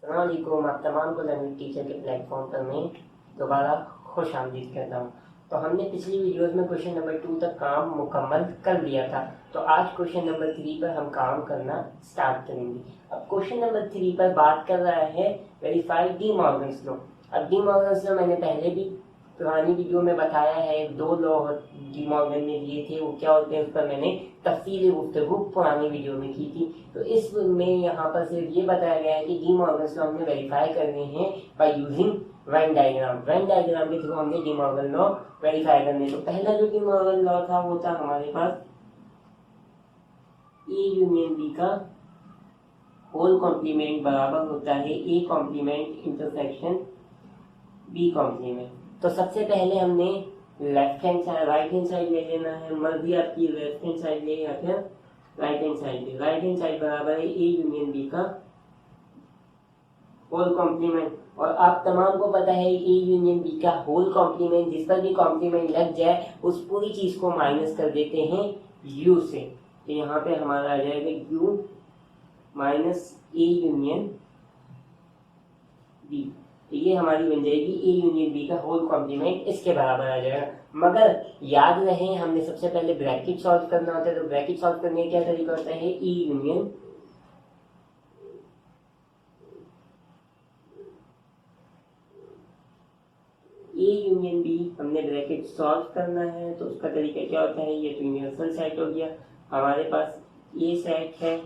अस्सलामुअलैकुम, आप तमाम को लर्निंग टीचर के प्लेटफॉर्म पर मैं दोबारा खुश आमदीद करता हूँ। तो हमने पिछली वीडियोस में क्वेश्चन नंबर 2 तक काम मुकम्मल कर लिया था। तो आज क्वेश्चन नंबर 3 पर हम काम करना स्टार्ट करेंगे। अब क्वेश्चन नंबर 3 पर बात कर रहा है वेरीफाई डी मॉर्गन्स लॉ। अब डी मॉर्गन्स लॉ मैंने पहले भी पुरानी वीडियो में बताया है, 2 लॉ डी मॉर्गन ने दिए थे, वो क्या होते हैं उस पर मैंने तफसीली गुफ्तगू पुरानी वीडियो में की थी। तो इस में यहाँ पर सिर्फ ये बताया गया है कि डी मॉर्गन्स लॉ हमने वेरीफाई करने हैं by using Venn diagram. Venn diagram के थ्रू हमने डी मॉर्गन लॉ वेरीफाई करने। तो पहला जो डी मॉर्गन लॉ था वो था हमारे पास ए यूनियन बी का होल कॉम्प्लीमेंट बराबर होता है A complement intersection B complement. तो सबसे पहले हमने left hand side right hand side ले लेना है, मर्जी आपकी लेफ्ट हैंड साइड ले या फिर राइट हैंड साइड ले। राइट हैंड साइड बराबर है ए यूनियन बी का होल कॉम्प्लीमेंट। और आप तमाम को पता है ए यूनियन बी का होल कॉम्प्लीमेंट, जिस पर भी कॉम्प्लीमेंट लग जाए उस पूरी चीज को माइनस कर देते हैं यू से। तो यहाँ पे हमारा आ जाएगा U minus A union B. तो ये हमारी बन जाएगी ए यूनियन बी का होल कॉम्प्लीमेंट, इसके बराबर आ जाएगा। मगर याद रहे हमने सबसे पहले ब्रैकेट सॉल्व करना होता है। तो ब्रैकेट सॉल्व करने का क्या तरीका होता है, ए यूनियन बी हमने ब्रैकेट सॉल्व करना है। तो उसका तरीका क्या होता है, ये तो यूनिवर्सल सेट हो गया हमारे पास, ए सेट है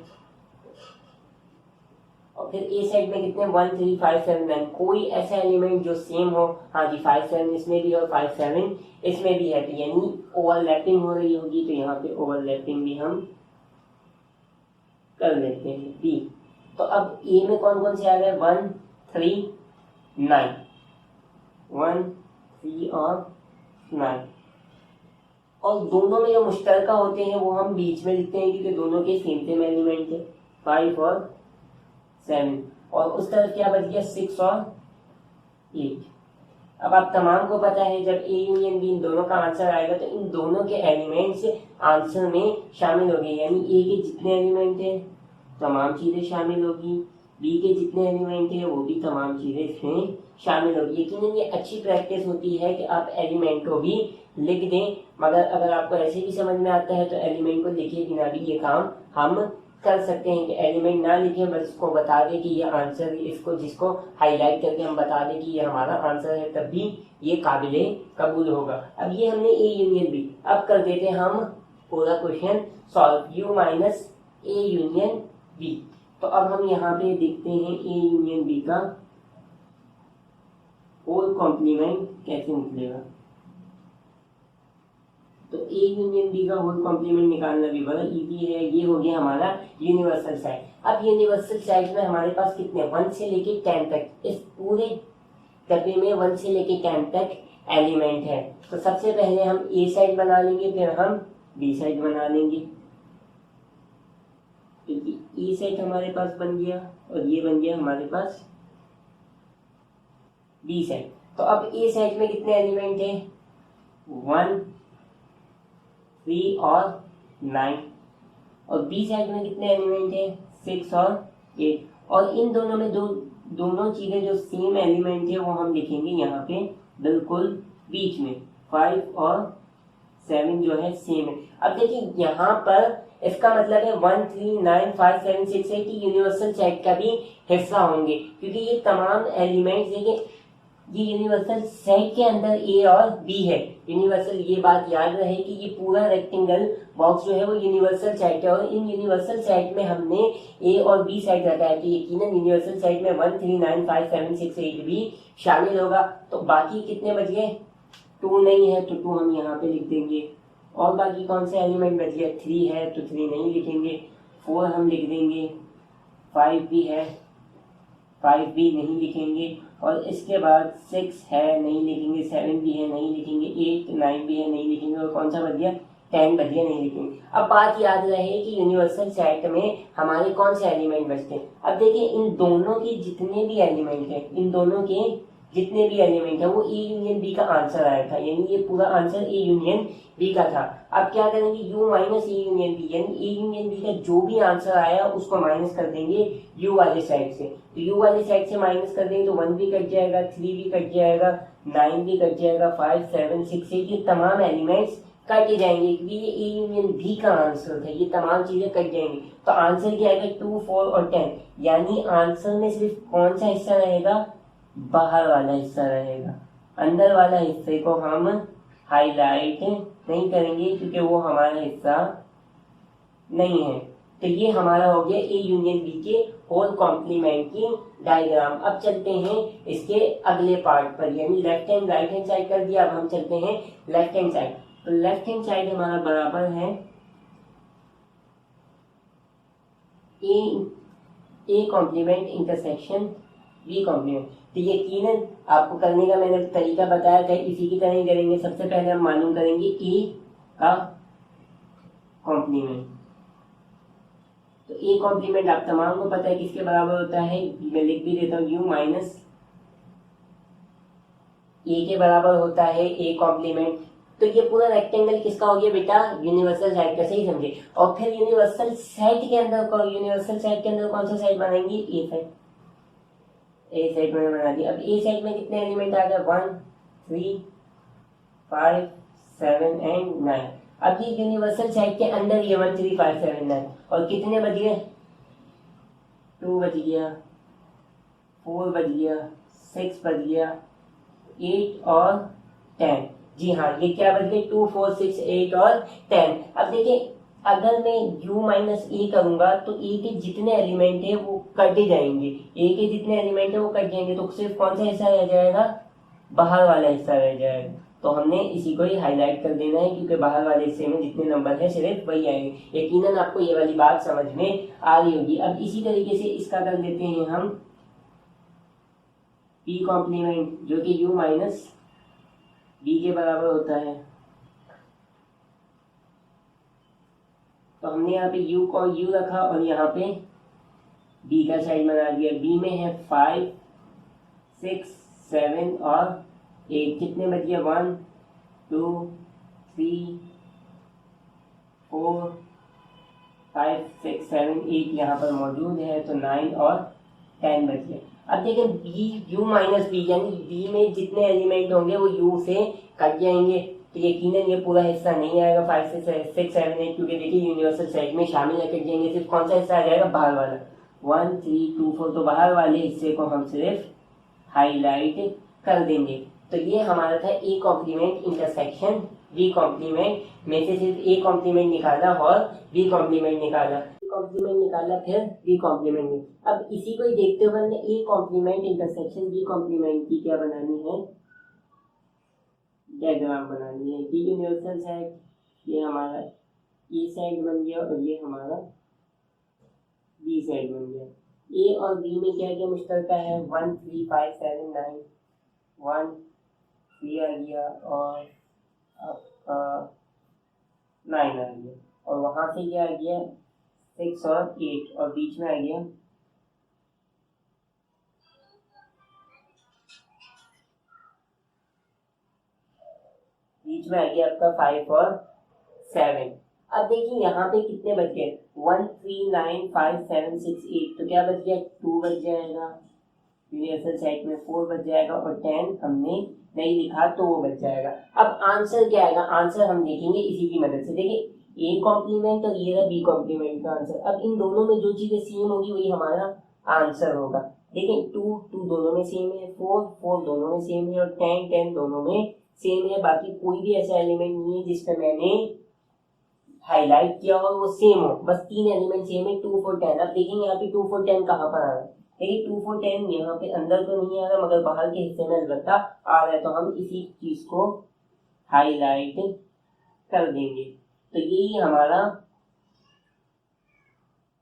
और फिर ए सेट में कितने 1 3 5 7 9 कोई ऐसा एलिमेंट जो सेम हो। हाँ जी, 5 7 इसमें भी और 5 7 इसमें भी है, तो यानी ओवरलैपिंग हो रही होगी। तो यहाँ पे ओवरलैपिंग भी हम कर लेते हैं बी। तो अब ए में कौन कौन से आ गए 1 3 9, 1 3 और 9। और दोनों में जो मुश्तरका होते हैं वो हम बीच में लिखते हैं क्योंकि दोनों के सेम एलिमेंट है, 5 और 7। और उस तरफ क्या बच गया 6 और 8। अब आप तमाम को पता है जब ए यूनियन बी इन दोनों का आंसर आएगा तो इन दोनों के एलिमेंट्स आंसर में शामिल हो गए। यानी ए के जितने एलिमेंट है तमाम चीजें शामिल होगी, बी के जितने एलिमेंट है वो भी तमाम चीजें इसमें शामिल होगी। यकीनन ये अच्छी प्रैक्टिस होती है कि आप एलिमेंट को भी लिख दें, मगर अगर आपको ऐसे भी समझ में आता है तो एलिमेंट को लिखे बिना भी ये काम हम कर सकते हैं कि एलिमेंट ना लिखें, बस इसको बता दें कि ये आंसर, इसको जिसको हाईलाइट करके हम बता दें कि ये हमारा आंसर है, तब भी ये काबिले कबूल होगा। अब ये हमने ए यूनियन बी, अब कर देते हैं हम पूरा question solve, U minus A union B. तो अब हम यहाँ पे देखते हैं ए यूनियन बी का होल कॉम्प्लीमेंट कैसे निकलेगा। तो ए यूनियन बी का होल कॉम्प्लीमेंट निकालना भी बड़ा इजी है। ये हो गया हमारा यूनिवर्सल सेट। अब यूनिवर्सल सेट में हमारे पास कितने 1 से लेके 10 तक, इस पूरे डब्बे में 1 से लेके 10 तक एलिमेंट है। तो सबसे पहले हम ए साइड बना लेंगे, फिर हम बी साइड बना लेंगे। क्योंकि ए साइड हमारे पास बन गया और ये बन गया हमारे पास बी साइड। तो अब ए साइड में कितने एलिमेंट है 1 3 और 9, और बी साइड में कितने एलिमेंट है 6 और 8। और इन दोनों में दोनों चीजें जो सेम एलिमेंट है वो हम लिखेंगे यहाँ पे बिल्कुल बीच में, 5 और 7 जो है सेम है। अब देखिए यहाँ पर इसका मतलब है 1 3 9 5 7 6 8 यूनिवर्सल सेट का भी हिस्सा होंगे, क्योंकि ये तमाम एलिमेंट्स देखिए ये यूनिवर्सल सेट के अंदर ए और बी है। यूनिवर्सल, ये बात याद रहे कि ये पूरा रेक्टेंगल बॉक्स जो है वो यूनिवर्सल सेट है, और इन यूनिवर्सल सेट में हमने ए और बी सेट रखा है, तो यकीनन यूनिवर्सल सेट में 1 3 9 5 7 6 8 भी शामिल होगा। तो बाकी कितने बच गए 2 नहीं है तो 2 हम यहाँ पे लिख देंगे। और बाकी कौन से एलिमेंट बच गया 3 है तो 3 नहीं लिखेंगे, 4 हम लिख देंगे, 5 भी है 5 भी नहीं लिखेंगे, और इसके बाद 6 है नहीं लिखेंगे, 7 भी है नहीं लिखेंगे, 8 9 भी है नहीं लिखेंगे, और कौन सा बच गया 10 बच गया नहीं लिखेंगे। अब बात याद रहे कि यूनिवर्सल सेट में हमारे कौन से एलिमेंट बचते हैं। अब देखिए इन दोनों के जितने भी एलिमेंट हैं, इन दोनों के जितने भी एलिमेंट है वो ए यूनियन बी का आंसर आया था, यानी ये पूरा आंसर ए यूनियन बी का था। अब क्या करेंगे, U minus A union B, यानी ए यूनियन बी का जो भी आंसर आया उसको माइनस कर देंगे यू वाले साइड से। तो यू वाले साइड से माइनस कर देंगे तो 1 भी कट जाएगा, 3 भी कट जाएगा, 9 भी कट जाएगा, 5 7 6 8 ये तमाम एलिमेंट्स कट जाएंगे क्योंकि ये ए यूनियन बी का आंसर था, ये तमाम चीजें कट जाएंगी। तो आंसर क्या आएगा 2 4 और 10, यानी आंसर में सिर्फ कौन सा हिस्सा रहेगा, बाहर वाला हिस्सा रहेगा, अंदर वाला हिस्से को हम हाईलाइट नहीं करेंगे क्योंकि वो हमारा हिस्सा नहीं है। तो ये हमारा हो गया ए यूनियन बी के होल कॉम्प्लीमेंट की डायग्राम। अब चलते हैं इसके अगले पार्ट पर, यानी left hand right hand side कर दिया, अब हम चलते हैं लेफ्ट हैंड साइड। तो लेफ्ट हैंड साइड हमारा बराबर है A complement intersection B complement. तो यकीनन आपको करने का मैंने तरीका बताया था, इसी की तरह ही करेंगे। सबसे पहले हम मालूम करेंगे ए का कॉम्प्लीमेंट। तो ए कॉम्प्लीमेंट आप तमाम को पता है किसके बराबर होता है, मैं लिख भी देता हूँ, यू माइनस ए के बराबर होता है ए कॉम्प्लीमेंट। तो ये पूरा रेक्टेंगल किसका हो गया बेटा, यूनिवर्सल साइड का, सही समझे। और फिर यूनिवर्सल साइड के अंदर कौन सा साइड बनाएंगे, ए साइड। ए साइड में बना दिया। अब ए साइड में कितने एलिमेंट आ गए, 1 3 5 7 एंड 9। अब ये यूनिवर्सल साइड के अंदर ये 1 3 5 7 9 और कितने बच गए, 2 बच गया, 4 बच गया, 6 बच गया, 8 और 10। जी हाँ, ये क्या बच गए, 2 4 6 8 और 10। अब देखिए अगर मैं u माइनस ए करूंगा तो ए के जितने एलिमेंट है वो कट जाएंगे, ए के जितने एलिमेंट है वो कट जाएंगे, तो सिर्फ कौन सा हिस्सा रह जाएगा, बाहर वाला हिस्सा रह जाएगा। तो हमने इसी को ही हाईलाइट कर देना है क्योंकि बाहर वाले हिस्से में जितने नंबर है सिर्फ वही आएंगे। यकीनन आपको ये वाली बात समझ में आ रही होगी। अब इसी तरीके से इसका कर देते हैं हम p कॉम्प्लीमेंट, जो कि u माइनस b के बराबर होता है। तो हमने यहाँ पे u को u रखा और यहाँ पे b का साइड बना दिया। b में है 5 6 7 और 8, कितने बच गए, 1 2 3 4 5 6 7 8 यहाँ पर मौजूद है, तो 9 और 10 बच गए। अब देखें b u माइनस बी, यानी b में जितने एलिमेंट होंगे वो u से कट जाएंगे, तो यकीनन ये पूरा हिस्सा नहीं आएगा 5 6 7 8, क्योंकि देखिए यूनिवर्सल साइड में शामिल है, कट जाएंगे। सिर्फ कौन सा हिस्सा आ जाएगा, बाहर वाला, 1 3 2 4। तो बाहर वाले हिस्से को हम सिर्फ हाईलाइट कर देंगे। तो ये हमारा था A complement intersection B complement में से सिर्फ ए कॉम्प्लीमेंट निकाला और बी कॉम्प्लीमेंट निकाला, कॉम्प्लीमेंट निकाला फिर बी कॉम्प्लीमेंट में। अब इसी को ही देखते हुए हमने A complement intersection B complement की क्या बनानी है, डायग्राम बनानी है। बी यूनिवर्सल साइड ये हमारा ए साइड बन गया और ये हमारा बी साइड बन गया। ए और बी में क्या क्या मुश्तरका है, 1 3 5 7 9, 1 3 आ गया और 9 आ गया, और वहां से क्या आ गया 6 और 8, और बीच में आ गया आपका 5 और 7। अब देखिए यहाँ पे कितने बच गए, 1 3 9 5 7 6 8, तो क्या बच गया, 2 बच जाएगा यूनिवर्सल साइड में, 4 बच जाएगा और 10 हमने नहीं लिखा तो वो बच जाएगा। अब आंसर क्या आएगा, आंसर हम देखेंगे इसी की मदद से। देखिए ए कॉम्प्लीमेंट और ये रहा बी कॉम्प्लीमेंट का आंसर। अब इन दोनों में जो चीजें सेम होगी वही हमारा आंसर होगा। देखिए 2 2 दोनों में सेम है, 4 4 दोनों में सेम है और 10 10 दोनों में सेम है। बाकी कोई भी ऐसा एलिमेंट नहीं है जिसका मैंने हाईलाइट किया हो वो सेम हो, बस 3 एलिमेंट सेम है, 2 4 10। अब देखेंगे यहाँ पे 2 4 10 कहाँ पर आ रहा है, देखिए 2 4 10 यहाँ पे अंदर तो नहीं आ रहा मगर बाहर के हिस्से में अलबत्ता आ रहा है, तो हम इसी चीज को हाईलाइट कर देंगे। तो यही हमारा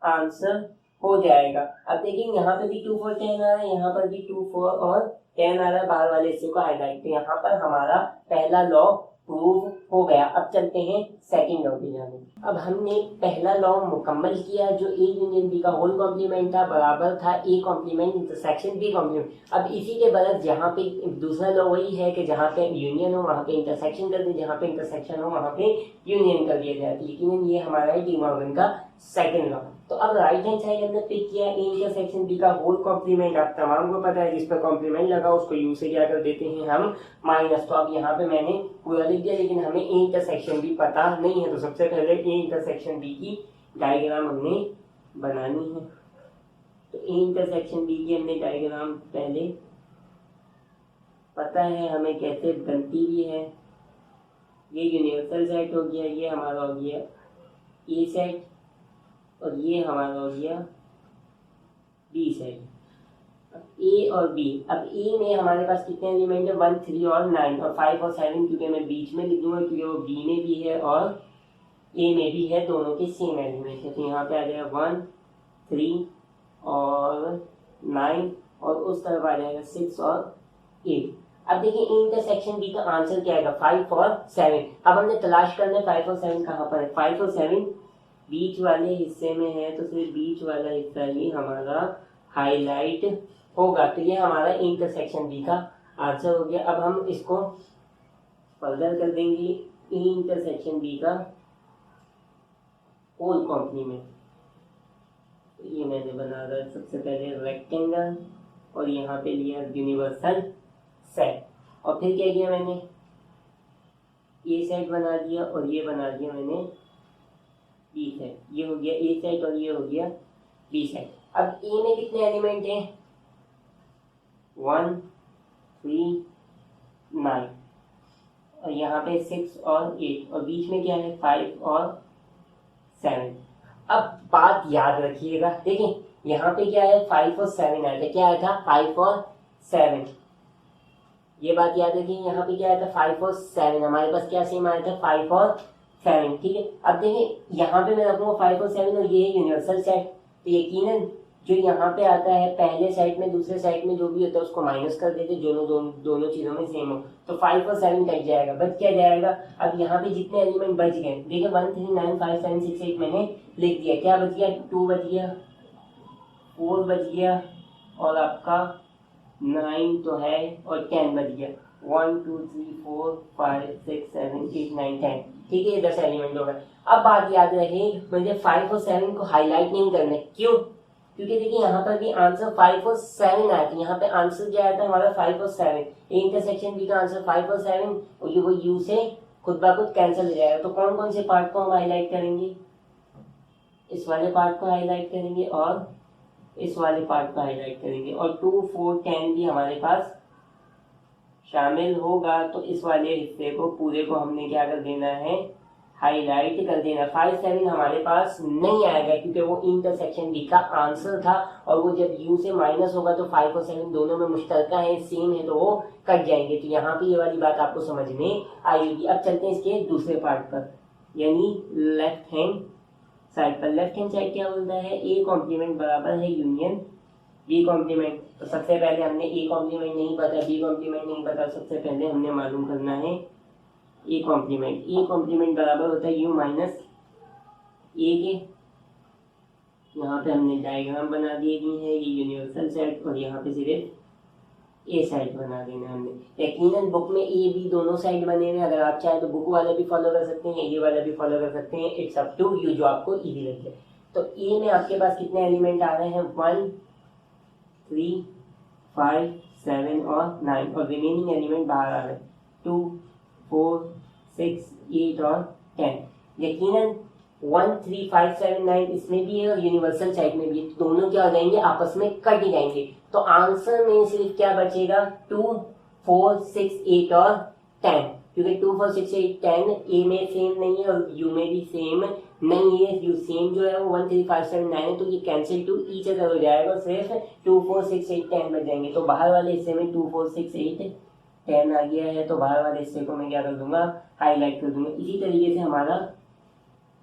आंसर हो जाएगा। अब देखिए यहाँ पे भी 2 4 10 आ रहा है, यहाँ पर भी 2 4 और 10 आ रहा है, बाहर वाले हिस्से को हाईलाइट। तो यहाँ पर हमारा पहला लॉ प्रूव हो गया। अब चलते हैं सेकंड लॉ पे जाने। अब हमने पहला लॉ मुकम्मल किया जो ए यूनियन बी का होल कॉम्प्लीमेंट था बराबर था A complement intersection B complement. अब इसी के बरक्स जहाँ पे दूसरा लॉ वही है कि जहाँ पे यूनियन हो वहाँ पे इंटरसेक्शन कर दें, जहाँ पे इंटरसेक्शन हो वहाँ पे यूनियन कर दिया जाए। लेकिन ये हमारा डी मॉर्गन का सेकंड लॉ। तो अब राइट हैंड साइड हमने पिक किया ए इंटरसेक्शन बी का होल कॉम्प्लीमेंट। आप तमाम को पता है जिस पर कॉम्प्लीमेंट लगा उसको यू से क्या कर देते हैं हम माइनस। तो अब यहाँ पे मैंने पूरा लिख दिया लेकिन हमें ए इंटरसेक्शन बी पता नहीं है। तो सबसे पहले ए इंटरसेक्शन बी की डायग्राम हमने बनानी है। तो ए इंटरसेक्शन बी की हमने डायग्राम पहले पता है हमें कैसे बनती भी है। ये यूनिवर्सल सेट हो गया, ये हमारा हो गया ए सेट और ये हमारा हो गया बी सेट। ए और बी, अब ए में हमारे पास कितने एलिमेंट है 1 3 और 9 और 5 और 7 क्योंकि मैं बीच में लिख दूंगा क्योंकि वो बी में भी है और ए में भी है, दोनों के सेम एलिमेंट है। तो यहाँ पे आ जाएगा 1 3 और 9 और उस तरफ आ जाएगा 6 और 8। अब देखिए इंटरसेक्शन बी का आंसर क्या आएगा 5 और 7। अब हमने तलाश करना है 5 और 7 कहाँ पर है। 5 और 7 बीच वाले हिस्से में है तो सिर्फ बीच वाला हिस्सा ही हमारा हाईलाइट होगा। तो ये हमारा इंटरसेक्शन बी का आंसर हो गया। अब हम इसको फर्दर कर देंगे इंटरसेक्शन बी का होल कॉम्प्लीमेंट। तो ये मैंने बना रहा सबसे पहले रेक्टेंगल और यहाँ पे लिया यूनिवर्सल सेट और फिर क्या किया मैंने ए सेट बना दिया और ये बना दिया मैंने बी सेट। ये हो गया ए सेट और ये हो गया बी सेट। अब ए में कितने एलिमेंट हैं 1 3 9 और यहाँ पे 6 और 8 और बीच में क्या है 5 और 7। अब बात याद रखिएगा, देखिए यहाँ पे क्या है 5 और 7 आया था। क्या आया था 5 और 7, ये बात याद रखिए। यहाँ पे क्या आया था 5 और 7, हमारे पास क्या सेम आया था 5 और 7। ठीक है, अब देखिए यहाँ पे मैं रखूंगा 5 और 7 और ये है यूनिवर्सल सेट। तो यकीनन जो यहाँ पे आता है पहले सेट में दूसरे सेट में जो भी होता है उसको माइनस कर देते दोनों चीजों में सेम हो। तो 5 और 7 कट जाएगा, बच क्या जाएगा। अब यहाँ पे जितने एलिमेंट बच गए देखिए 1 3 9 5 7 6 8 मैंने लिख दिया। क्या बच गया 2 बच गया 4 बच गया और आपका 9 तो है और 10 बच गया 1 2 3 4 5 6 7 8 9 10। ठीक है, 10 एलिमेंट हो गए। अब बात याद रहे मुझे 5 और 7 को हाईलाइट नहीं करना। क्यों? क्योंकि देखिए यहाँ पर भी आंसर 5 और 7 आया था। यहाँ पे आंसर क्या आया था हमारा 5 और 7। इंटरसेक्शन बी का आंसर 5 और 7 और ये वो यू से खुद ब खुद कैंसिल हो जाएगा। तो कौन कौन से पार्ट को हम हाईलाइट करेंगे, इस वाले पार्ट को हाईलाइट करेंगे और इस वाले पार्ट को हाईलाइट करेंगे और 2 4 10 भी हमारे पास शामिल होगा। तो इस वाले हिस्से को पूरे को हमने क्या कर देना है हाईलाइट कर देना। 5 7 हमारे पास नहीं आएगा क्योंकि वो इंटरसेक्शन बी का आंसर था और वो जब यू से माइनस होगा तो 5 और 7 दोनों में मुश्तरका है, सेम है, तो वो कट जाएंगे। तो यहाँ पे ये वाली बात आपको समझ में आएगी। अब चलते हैं इसके दूसरे पार्ट पर यानी लेफ्ट हैंड साइड पर। लेफ्ट हैंड साइड क्या बोलता है ए कॉम्प्लीमेंट बराबर है यूनियन बी कॉम्प्लीमेंट। तो सबसे पहले हमने ए कॉम्प्लीमेंट नहीं पता बी कॉम्प्लीमेंट नहीं पता, सबसे पहले हमने मालूम करना है ए कॉम्प्लीमेंट। ए कॉम्प्लीमेंट बराबर होता है यू माइनस ए के। यहाँ पे हमने डायग्राम बना दिए है, ये यूनिवर्सल सेट और यहाँ पे सिर्फ ए साइड बना देना हमने। यकीनन बुक में ए बी दोनों साइड बने हुए, अगर आप चाहें तो बुक वाला भी फॉलो कर सकते हैं, ये वाला भी फॉलो कर सकते हैं। इट्स अप टू यू, जो आपको इजी लगे। तो ए में आपके पास कितने एलिमेंट आ रहे हैं 1 3 5 7 और 9 और रिमेनिंग एलिमेंट बाहर आ रहे हैं 2 4 6 8 और 10। यकीनन 1 3 5 7 9 इसमें भी है और यूनिवर्सल साइड में भी है, तो दोनों क्या हो जाएंगे आपस में कट ही जाएंगे। तो आंसर में सिर्फ क्या बचेगा 2 4 6 8 और 10, क्योंकि 2 4 6 8 10 ए में सेम नहीं है और यू में भी सेम नहीं है। यू सेम जो है वो 1 3 5 7 9 है, तो ये कैंसिल टू ईच अदर हो जाएगा, सिर्फ 2 4 6 8 10 बच जाएंगे। तो बाहर वाले हिस्से में 2 4 6 8 10 आ गया है, तो बाहर वाले हिस्से को मैं क्या कर दूंगा हाईलाइट कर दूंगा। इसी तरीके से हमारा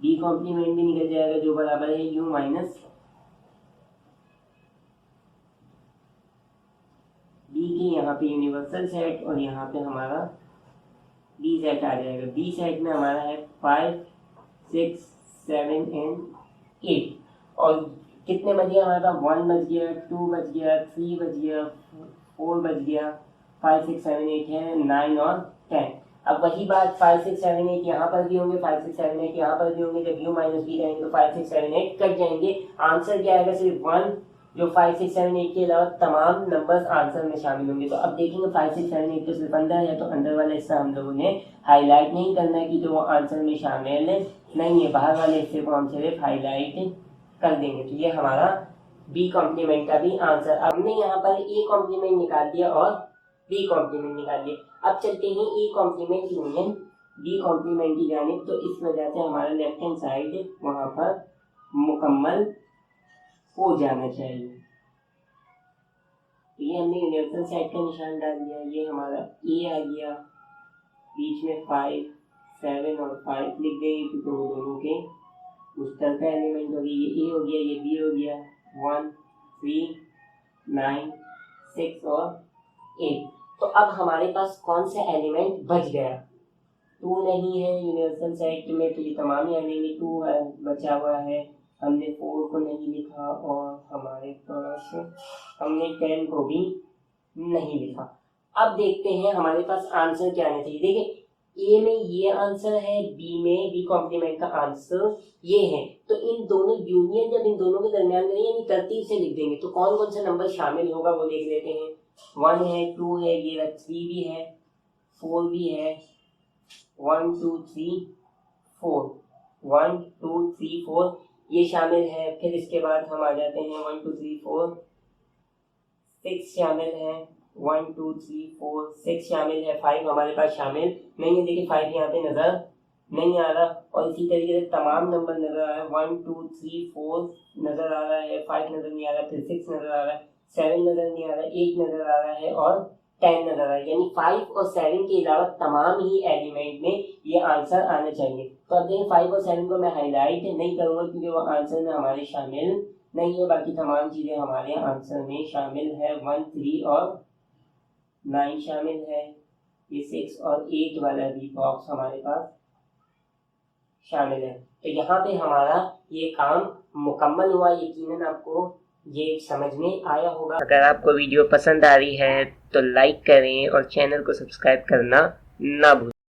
बी कॉम्प्लीमेंट भी निकल जाएगा जो बराबर है यू माइनस बी की, यहाँ पे यूनिवर्सल सेट और यहाँ पे हमारा बी सेट आ जाएगा। बी सेट में हमारा है 5, 6, 7 एंड 8। और कितने बज गया हमारा? 1 बज गया, 2 बज गया, 3 बज गया, 4 बज गया, 5, 6, 7, 8 है, 9 और 10। अब वही बात 5, 6, 7, 8 यहाँ पर भी होंगे, 5, 6, 7, 8 यहाँ पर भी होंगे। जब u माइनस बी करेंगे तो 5, 6, 7, 8 कट जाएंगे। आंसर क्या आएगा? सिर्फ 1, जो 5, 6, 7, 8 के अलावा तमाम नंबर्स आंसर में शामिल होंगे। तो अब देखेंगे 5, 6, 7, 8 तो सिर्फ अंदर है, तो अंदर वाला हिस्सा हम लोगों ने हाईलाइट नहीं करना है कि जो वो आंसर में शामिल नहीं है। बाहर वाले हिस्से को हम सिर्फ हाईलाइट कर देंगे। तो ये हमारा बी कॉम्प्लीमेंट का भी आंसर। अब हमने यहाँ पर ए कॉम्प्लीमेंट निकाल दिया और बी कॉम्प्लीमेंट निकाल दिया। अब चलते हैं A complement union B complement की जानिब। तो इस वजह से हमारा लेफ्ट हैंड साइड वहाँ पर मुकम्मल हो जाना चाहिए। तो ये हमने यूनिवर्सल सेट का निशान डाल दिया। ये हमारा ए आ गया, बीच में 5, 7 और 5 लिख देंगे क्योंकि वो दोनों के मुश्तरका एलिमेंट हो गए। ये ए हो गया, ये बी हो गया। 1, 3, 9, 6 और 8। तो अब हमारे पास कौन सा एलिमेंट बच गया? 2 नहीं है यूनिवर्सल सेट में, तो ये तमाम ही एलिमेंट 2 है बचा हुआ है। हमने 4 को नहीं लिखा और हमारे पास हमने 10 को भी नहीं लिखा। अब देखते हैं हमारे पास आंसर क्या आना चाहिए। देखिए ए में ये आंसर है, बी में बी कॉम्प्लीमेंट का आंसर ये है। तो इन दोनों यूनियन जब इन दोनों के दरमियान करेंगे यानी तरतीब से लिख देंगे तो कौन कौन सा नंबर शामिल होगा वो देख लेते हैं। 1 है, 2 है, ये 3 भी है, 4 भी है। 1, 2, 3, 4, 1, 2, 3, 4 ये शामिल है। फिर इसके बाद हम आ जाते हैं 1, 2, 3, 4, 6 शामिल है। 1, 2, 3, 4, 6 शामिल है। 5 हमारे पास शामिल नहीं है। देखिए 5 यहाँ पे नजर नहीं आ रहा। और इसी तरीके से तमाम नंबर नजर आ रहा है। 1, 2, 3, 4 नजर आ रहा है, 5 नजर नहीं आ रहा, फिर 6 नजर आ रहा है, 7 नजर नहीं आ रहा, 8 नजर आ रहा है और 10 नजर आ रहा है। यानी 5 और 7 के अलावा तमाम ही एलिमेंट में ये आंसर आना चाहिए। तो अब देखिए 5 और 7 को मैं हाईलाइट नहीं करूंगा क्योंकि वो आंसर में हमारे शामिल नहीं है। बाकी तमाम चीजें हमारे आंसर में शामिल है। 1, 3 और 9 शामिल है। ये 6 और 8 वाला भी बॉक्स हमारे पास शामिल है। तो यहाँ पे हमारा ये काम मुकम्मल हुआ। यकीनन आपको ये समझ में आया होगा। अगर आपको वीडियो पसंद आ रही है तो लाइक करें और चैनल को सब्सक्राइब करना ना भूलें।